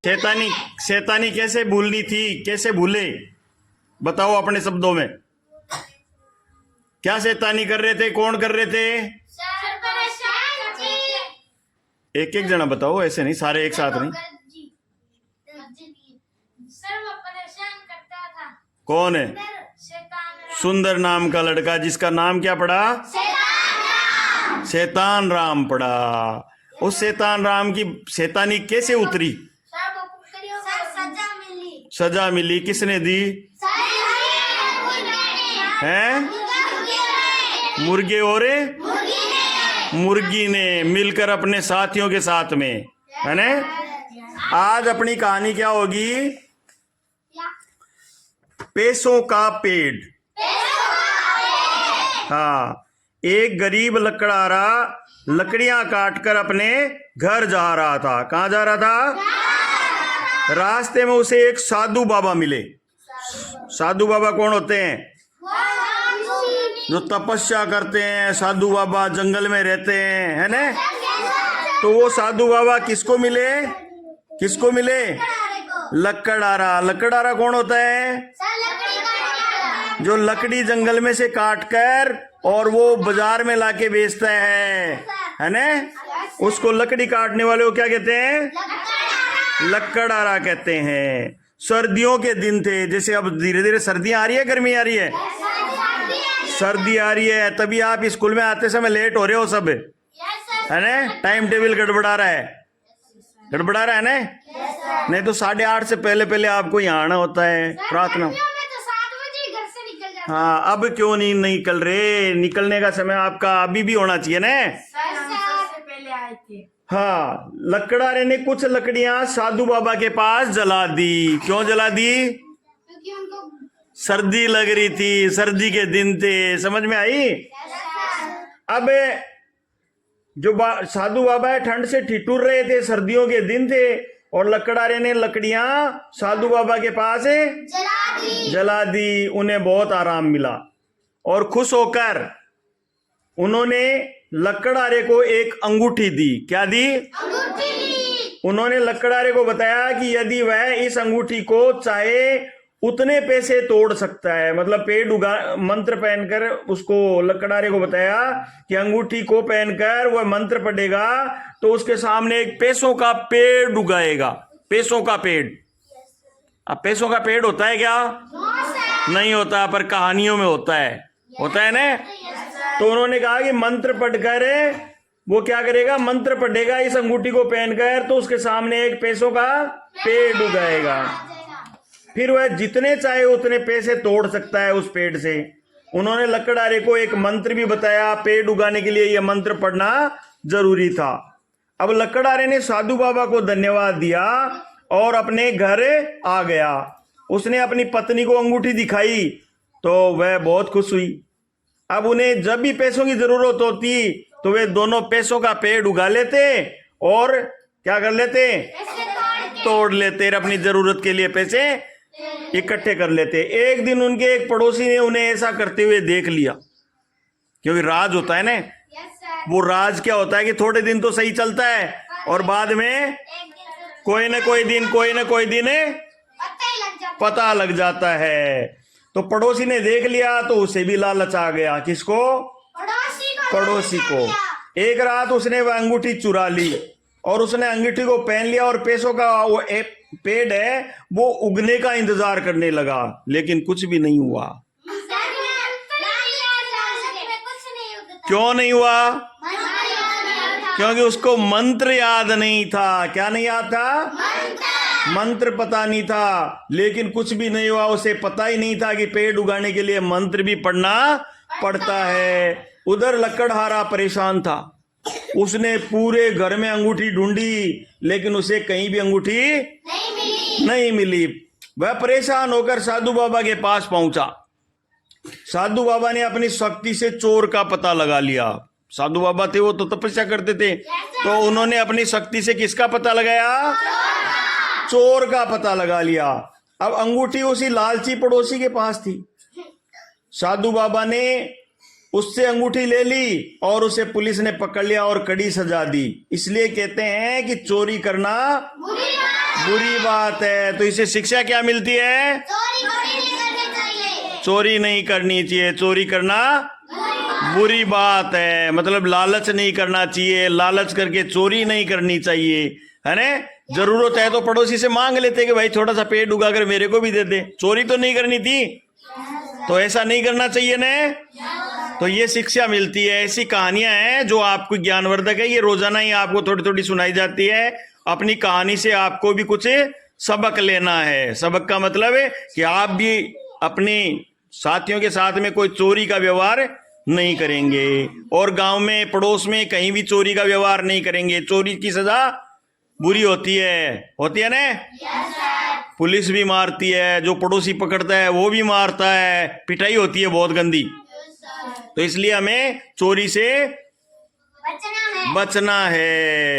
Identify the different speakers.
Speaker 1: शैतानी शैतानी कैसे भूलनी थी, कैसे भूले, बताओ अपने शब्दों में। क्या शैतानी कर रहे थे, कौन कर रहे थे? एक एक जना बताओ, ऐसे नहीं सारे एक साथ नहीं। कौन है? सुंदर नाम का लड़का जिसका नाम क्या पड़ा? शैतान राम पड़ा। उस शैतान राम की शैतानी कैसे उतरी? सजा मिली। किसने दी? हैं? मुर्गे और मुर्गी ने मिलकर अपने साथियों के साथ में, है ना। आज अपनी कहानी क्या होगी? पैसों का पेड़। हाँ, एक गरीब लकड़हारा लकड़ियां काटकर अपने घर जा रहा था। कहाँ जा रहा था? रास्ते में उसे एक साधु बाबा मिले। साधु बाबा कौन होते हैं? जो तपस्या करते हैं। साधु बाबा जंगल में रहते हैं, है ना। तो वो साधु बाबा किसको मिले? किसको मिले? लकड़हारा। लकड़हारा कौन होता है? जो लकड़ी जंगल में से काटकर और वो बाजार में लाके बेचता है ना। उसको लकड़ी काटने वाले को क्या कहते हैं? लकड़हारा कहते हैं। सर्दियों के दिन थे, जैसे अब धीरे धीरे सर्दियां आ रही है, गर्मी आ रही है, सर्दी आ रही है, तभी आप स्कूल में आते समय लेट हो रहे हो सब, है ना। टाइम टेबल गड़बड़ा रहा है, गड़बड़ा रहा है ना। नहीं तो 8:30 से पहले पहले आपको यहाँ आना होता है प्रार्थना। हाँ, अब क्यों नहीं निकल रहे? निकलने का समय आपका अभी भी होना चाहिए ना। हाँ, लकड़हारे ने कुछ लकड़ियां साधु बाबा के पास जला दी। क्यों जला दी? क्योंकि उनको सर्दी लग रही थी, सर्दी के दिन थे। समझ में आई? अब जो साधु बाबा है ठंड से ठिठुर रहे थे, सर्दियों के दिन थे, और लकड़हारे ने लकड़ियां साधु बाबा के पास जला दी। उन्हें बहुत आराम मिला और खुश होकर उन्होंने लकड़हारे को एक अंगूठी दी। क्या दी? अंगूठी। उन्होंने लकड़हारे को बताया कि यदि वह इस अंगूठी को चाहे उतने पैसे तोड़ सकता है, मतलब पेड़ उगा, मंत्र पहनकर उसको लकड़हारे को बताया कि अंगूठी को पहनकर वह मंत्र पढ़ेगा तो उसके सामने एक पैसों का पेड़ उगाएगा। पैसों का पेड़। अब पैसों का पेड़ होता है क्या? नहीं होता, पर कहानियों में होता है, होता है ना। तो उन्होंने कहा कि मंत्र पढ़कर वो क्या करेगा? मंत्र पढ़ेगा इस अंगूठी को पहनकर, तो उसके सामने एक पैसों का पेड़ उगाएगा। फिर वह जितने चाहे उतने पैसे तोड़ सकता है उस पेड़ से। उन्होंने लकड़हारे को एक मंत्र भी बताया। पेड़ उगाने के लिए यह मंत्र पढ़ना जरूरी था। अब लकड़हारे ने साधु बाबा को धन्यवाद दिया और अपने घर आ गया। उसने अपनी पत्नी को अंगूठी दिखाई तो वह बहुत खुश हुई। अब उन्हें जब भी पैसों की जरूरत होती तो वे दोनों पैसों का पेड़ उगा लेते और क्या कर लेते? तोड़ लेते, अपनी जरूरत के लिए पैसे इकट्ठे कर लेते। एक दिन उनके एक पड़ोसी ने उन्हें ऐसा करते हुए देख लिया, क्योंकि राज होता है ना। वो राज क्या होता है कि थोड़े दिन तो सही चलता है और बाद में कोई ना कोई दिन पता लग जाता है। तो पड़ोसी ने देख लिया तो उसे भी लालच आ गया। किसको? पड़ोसी को। एक रात उसने वह अंगूठी चुरा ली और उसने अंगूठी को पहन लिया और पैसों का वो पेड़ है वो उगने का इंतजार करने लगा, लेकिन कुछ भी नहीं हुआ। क्यों नहीं हुआ? क्योंकि उसको मंत्र याद नहीं था। क्या नहीं याद था? मंत्र पता नहीं था, लेकिन कुछ भी नहीं हुआ। उसे पता ही नहीं था कि पेड़ उगाने के लिए मंत्र भी पढ़ना पड़ता है। उधर लकड़हारा परेशान था। उसने पूरे घर में अंगूठी ढूंढी, लेकिन उसे कहीं भी अंगूठी नहीं मिली। वह परेशान होकर साधु बाबा के पास पहुंचा। साधु बाबा ने अपनी शक्ति से चोर का पता लगा लिया। साधु बाबा थे, वो तो तपस्या करते थे, तो उन्होंने अपनी शक्ति से किसका पता लगाया? चोर का पता लगा लिया। अब अंगूठी उसी लालची पड़ोसी के पास थी। साधु बाबा ने उससे अंगूठी ले ली और उसे पुलिस ने पकड़ लिया और कड़ी सजा दी। इसलिए कहते हैं कि चोरी करना बुरी बात है। तो इसे शिक्षा क्या मिलती है? चोरी नहीं करनी चाहिए। चोरी करना बुरी बात है, मतलब लालच नहीं करना चाहिए, लालच करके चोरी नहीं करनी चाहिए, है ना। जरूरत है तो पड़ोसी से मांग लेते कि भाई थोड़ा सा पेड़ उगा कर मेरे को भी दे दे। चोरी तो नहीं करनी थी, तो ऐसा नहीं करना चाहिए ना। तो ये शिक्षा मिलती है। ऐसी कहानियां हैं जो आपको ज्ञानवर्धक है, ये रोजाना ही आपको थोड़ी थोड़ी सुनाई जाती है। अपनी कहानी से आपको भी कुछ सबक लेना है। सबक का मतलब है कि आप भी अपने साथियों के साथ में कोई चोरी का व्यवहार नहीं करेंगे, और गांव में पड़ोस में कहीं भी चोरी का व्यवहार नहीं करेंगे। चोरी की सजा बुरी होती है ना। पुलिस भी मारती है, जो पड़ोसी पकड़ता है वो भी मारता है, पिटाई होती है बहुत गंदी। तो इसलिए हमें चोरी से बचना है।